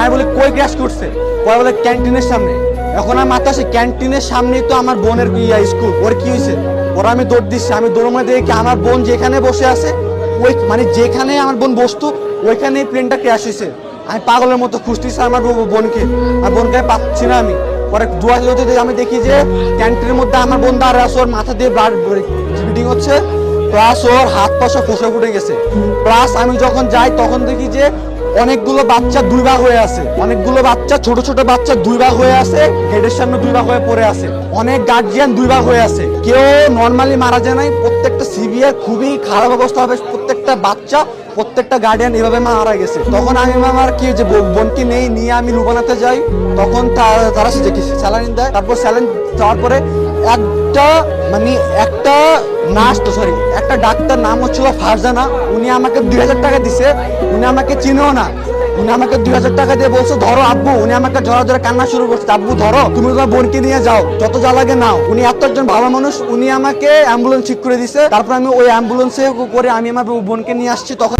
আমি বলি কই ক্র্যাশ করছে, পরে বলে ক্যান্টিনের সামনে। এখন আমার মাথা আসে ক্যান্টিনের সামনেই তো আমার বোনের স্কুল, ওর কি হয়েছে? ওরা আমি দৌড় দিচ্ছি, আমি দৌড় মারে দেখি আমার বোন যেখানে বসে আছে ওই মানে যেখানে আমার বোন বসতো ওইখানে প্লেনটা ক্র্যাশ হয়েছে। আমি পাগলের মতো খুঁজতেছি আমার বোনকে, আর বোনকে পাচ্ছি না। আমি পরে দোয়া আমি দেখি যে ক্যান্টিনের মধ্যে আমার বোন দাঁড়িয়ে আছে, ওর মাথা দিয়ে ব্লাড ব্লিডিং হচ্ছে, প্লাস ওর হাত পা সব ফসে ফুটে গেছে। প্লাস আমি যখন যাই তখন দেখি যে অনেকগুলো বাচ্চা দুই ভাগ হয়ে আছে, অনেকগুলো বাচ্চা ছোট ছোট বাচ্চা দুই ভাগ হয়ে আছে, গেটের সামনে দুই ভাগ হয়ে পড়ে আছে, অনেক গার্জিয়ান দুই ভাগ হয়ে আছে। কেউ নর্মালি মারা যায় নাই, প্রত্যেকটা সিভিয়ার খুবই খারাপ অবস্থা হবে, প্রত্যেকটা বাচ্চা প্রত্যেকটা গার্ডিয়ান এভাবে মারা গেছে। তখন আমি আমার কি যে বোনকে নিয়ে আমি লুবানাতে যাই, তখন তারা স্যালাইন দেয়। তারপর স্যালাইন দেওয়ার পরে একটা নার্স একটা ডাক্তার নাম হচ্ছিল ফারজানা, উনি আমাকে 2000 টাকা দিছে। উনি আমাকে চিনেও না, উনি আমাকে 2000 টাকা দিয়ে বলছে ধরো আব্বু। উনি আমাকে ধরা ধরে কান্না শুরু করছে, আব্বু ধরো, তুমি তোমার বোনকে নিয়ে যাও, যত যা লাগে নাও। উনি এত একজন ভালো মানুষ, উনি আমাকে অ্যাম্বুলেন্স ঠিক করে দিছে। তারপর আমি ওই অ্যাম্বুলেন্সে করে আমি আমার বোনকে নিয়ে আসছি। তখন